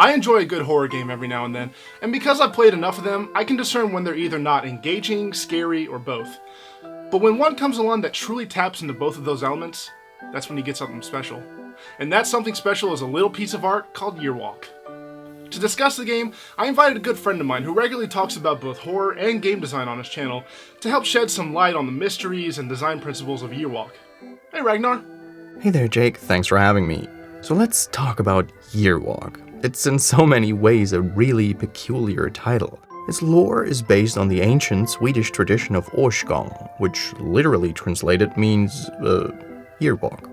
I enjoy a good horror game every now and then, and because I've played enough of them, I can discern when they're either not engaging, scary, or both. But when one comes along that truly taps into both of those elements, that's when you get something special. And that something special is a little piece of art called Yearwalk. To discuss the game, I invited a good friend of mine who regularly talks about both horror and game design on his channel to help shed some light on the mysteries and design principles of Yearwalk. Hey Ragnar! Hey there Jake, thanks for having me. So let's talk about Yearwalk. It's in so many ways a really peculiar title. Its lore is based on the ancient Swedish tradition of årsgång, which literally translated means yearwalk.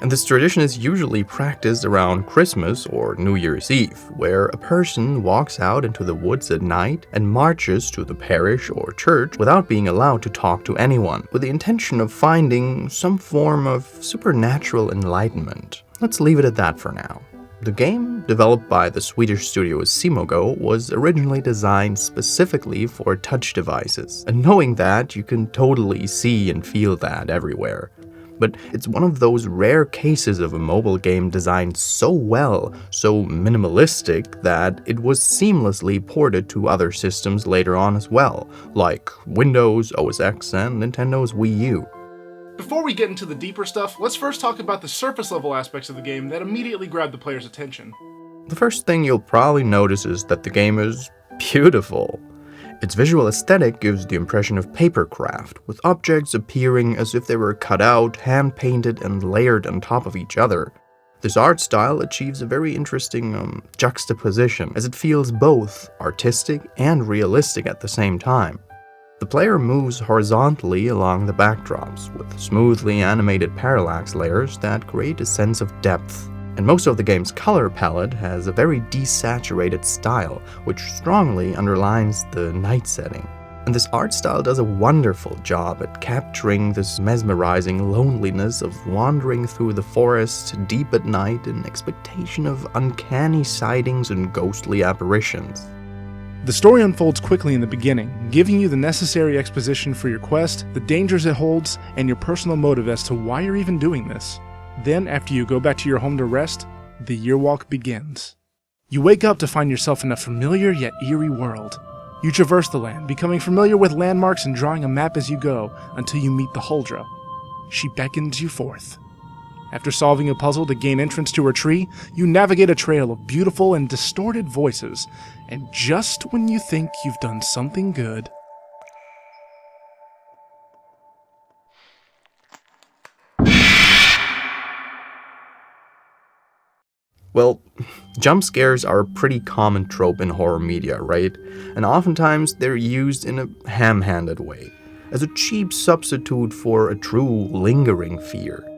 And this tradition is usually practiced around Christmas or New Year's Eve, where a person walks out into the woods at night and marches to the parish or church without being allowed to talk to anyone, with the intention of finding some form of supernatural enlightenment. Let's leave it at that for now. The game, developed by the Swedish studio Simogo, was originally designed specifically for touch devices, and knowing that, you can totally see and feel that everywhere. But it's one of those rare cases of a mobile game designed so well, so minimalistic, that it was seamlessly ported to other systems later on as well, like Windows, OS X, and Nintendo's Wii U. Before we get into the deeper stuff, let's first talk about the surface level aspects of the game that immediately grab the player's attention. The first thing you'll probably notice is that the game is beautiful. Its visual aesthetic gives the impression of papercraft, with objects appearing as if they were cut out, hand-painted, and layered on top of each other. This art style achieves a very interesting juxtaposition, as it feels both artistic and realistic at the same time. The player moves horizontally along the backdrops, with smoothly animated parallax layers that create a sense of depth. And most of the game's color palette has a very desaturated style, which strongly underlines the night setting. And this art style does a wonderful job at capturing this mesmerizing loneliness of wandering through the forest deep at night in expectation of uncanny sightings and ghostly apparitions. The story unfolds quickly in the beginning, giving you the necessary exposition for your quest, the dangers it holds, and your personal motive as to why you're even doing this. Then, after you go back to your home to rest, the Yearwalk begins. You wake up to find yourself in a familiar yet eerie world. You traverse the land, becoming familiar with landmarks and drawing a map as you go, until you meet the Huldra. She beckons you forth. After solving a puzzle to gain entrance to her tree, you navigate a trail of beautiful and distorted voices, and just when you think you've done something good... Well, jump scares are a pretty common trope in horror media, right? And oftentimes they're used in a ham-handed way, as a cheap substitute for a true lingering fear.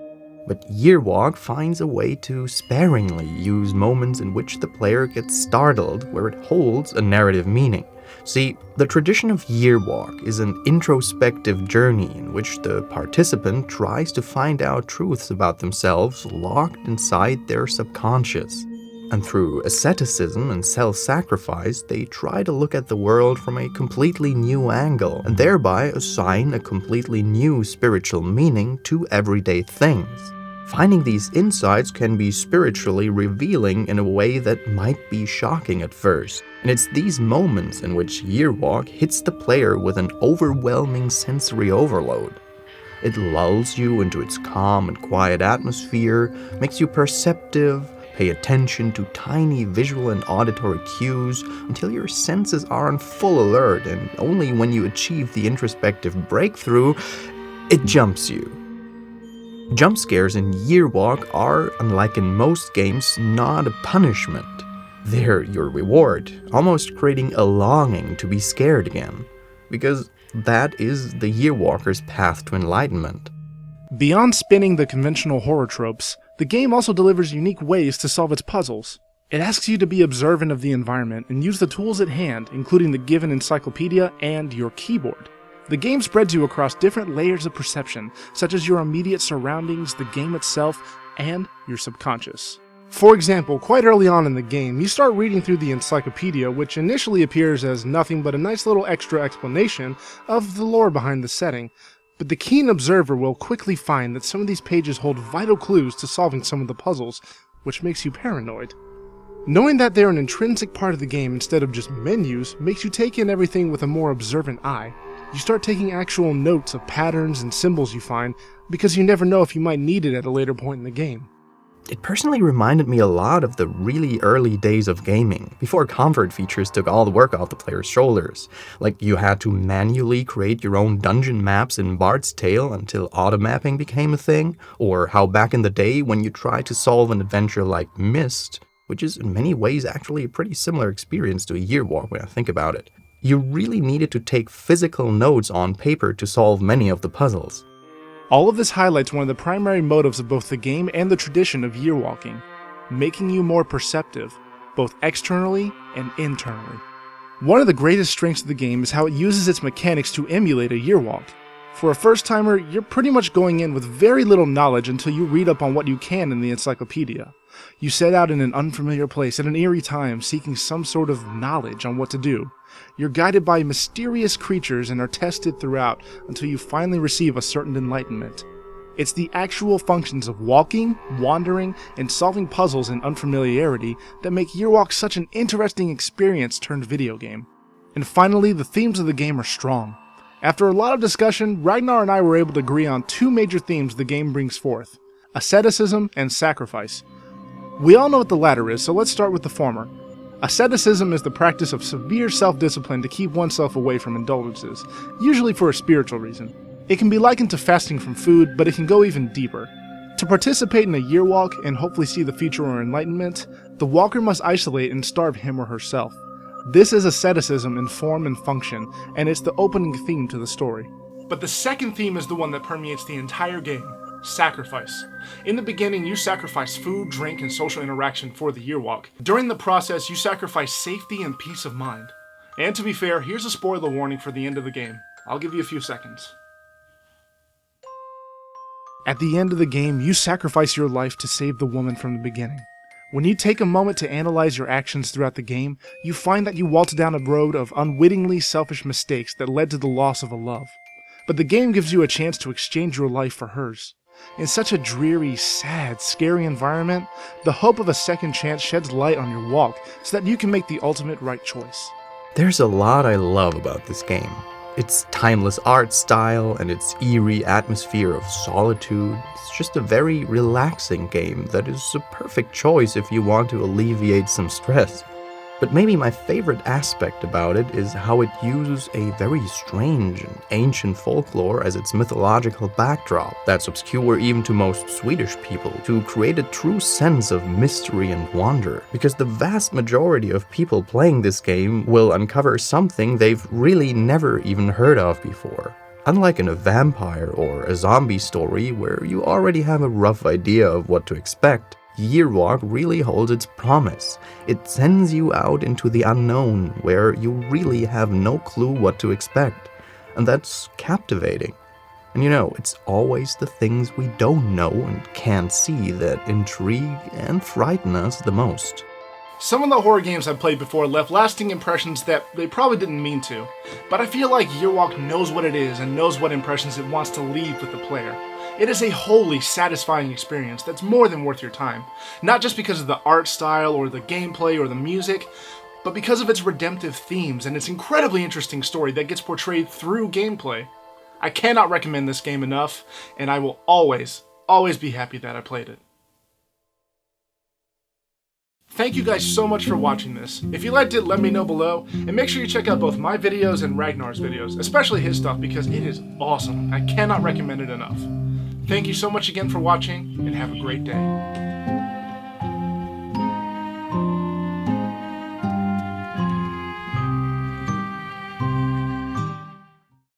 But Yearwalk finds a way to sparingly use moments in which the player gets startled where it holds a narrative meaning. See, the tradition of Yearwalk is an introspective journey in which the participant tries to find out truths about themselves locked inside their subconscious. And through asceticism and self-sacrifice, they try to look at the world from a completely new angle, and thereby assign a completely new spiritual meaning to everyday things. Finding these insights can be spiritually revealing in a way that might be shocking at first. And it's these moments in which Yearwalk hits the player with an overwhelming sensory overload. It lulls you into its calm and quiet atmosphere, makes you perceptive, pay attention to tiny visual and auditory cues until your senses are on full alert, and only when you achieve the introspective breakthrough, it jumps you. Jump scares in Yearwalk are, unlike in most games, not a punishment. They're your reward, almost creating a longing to be scared again, because that is the Yearwalker's path to enlightenment. Beyond spinning the conventional horror tropes, the game also delivers unique ways to solve its puzzles. It asks you to be observant of the environment and use the tools at hand, including the given encyclopedia and your keyboard. The game spreads you across different layers of perception, such as your immediate surroundings, the game itself, and your subconscious. For example, quite early on in the game, you start reading through the encyclopedia, which initially appears as nothing but a nice little extra explanation of the lore behind the setting, but the keen observer will quickly find that some of these pages hold vital clues to solving some of the puzzles, which makes you paranoid. Knowing that they're an intrinsic part of the game instead of just menus makes you take in everything with a more observant eye. You start taking actual notes of patterns and symbols you find because you never know if you might need it at a later point in the game. It personally reminded me a lot of the really early days of gaming, before comfort features took all the work off the player's shoulders. Like you had to manually create your own dungeon maps in Bard's Tale until automapping became a thing, or how back in the day when you tried to solve an adventure like Myst, which is in many ways actually a pretty similar experience to a Yearwalk when I think about it. You really needed to take physical notes on paper to solve many of the puzzles. All of this highlights one of the primary motives of both the game and the tradition of yearwalking, making you more perceptive, both externally and internally. One of the greatest strengths of the game is how it uses its mechanics to emulate a yearwalk. For a first-timer, you're pretty much going in with very little knowledge until you read up on what you can in the encyclopedia. You set out in an unfamiliar place at an eerie time seeking some sort of knowledge on what to do. You're guided by mysterious creatures and are tested throughout until you finally receive a certain enlightenment. It's the actual functions of walking, wandering, and solving puzzles in unfamiliarity that make Yearwalk such an interesting experience turned video game. And finally, the themes of the game are strong. After a lot of discussion, Ragnar and I were able to agree on two major themes the game brings forth: asceticism and sacrifice. We all know what the latter is, so let's start with the former. Asceticism is the practice of severe self-discipline to keep oneself away from indulgences, usually for a spiritual reason. It can be likened to fasting from food, but it can go even deeper. To participate in a yearwalk and hopefully see the future or enlightenment, the walker must isolate and starve him or herself. This is asceticism in form and function, and it's the opening theme to the story. But the second theme is the one that permeates the entire game: sacrifice. In the beginning, you sacrifice food, drink, and social interaction for the yearwalk. During the process, you sacrifice safety and peace of mind. And to be fair, here's a spoiler warning for the end of the game. I'll give you a few seconds. At the end of the game, you sacrifice your life to save the woman from the beginning. When you take a moment to analyze your actions throughout the game, you find that you walked down a road of unwittingly selfish mistakes that led to the loss of a love. But the game gives you a chance to exchange your life for hers. In such a dreary, sad, scary environment, the hope of a second chance sheds light on your walk so that you can make the ultimate right choice. There's a lot I love about this game. Its timeless art style and its eerie atmosphere of solitude. It's just a very relaxing game that is a perfect choice if you want to alleviate some stress. But maybe my favorite aspect about it is how it uses a very strange and ancient folklore as its mythological backdrop that's obscure even to most Swedish people, to create a true sense of mystery and wonder, because the vast majority of people playing this game will uncover something they've really never even heard of before. Unlike in a vampire or a zombie story where you already have a rough idea of what to expect, Yearwalk really holds its promise. It sends you out into the unknown, where you really have no clue what to expect. And that's captivating. And you know, it's always the things we don't know and can't see that intrigue and frighten us the most. Some of the horror games I've played before left lasting impressions that they probably didn't mean to, but I feel like Yearwalk knows what it is and knows what impressions it wants to leave with the player. It is a wholly satisfying experience that's more than worth your time, not just because of the art style or the gameplay or the music, but because of its redemptive themes and its incredibly interesting story that gets portrayed through gameplay. I cannot recommend this game enough, and I will always be happy that I played it. Thank you guys so much for watching this. If you liked it, let me know below, and make sure you check out both my videos and Ragnar's videos, especially his stuff because it is awesome. I cannot recommend it enough. Thank you so much again for watching, and have a great day.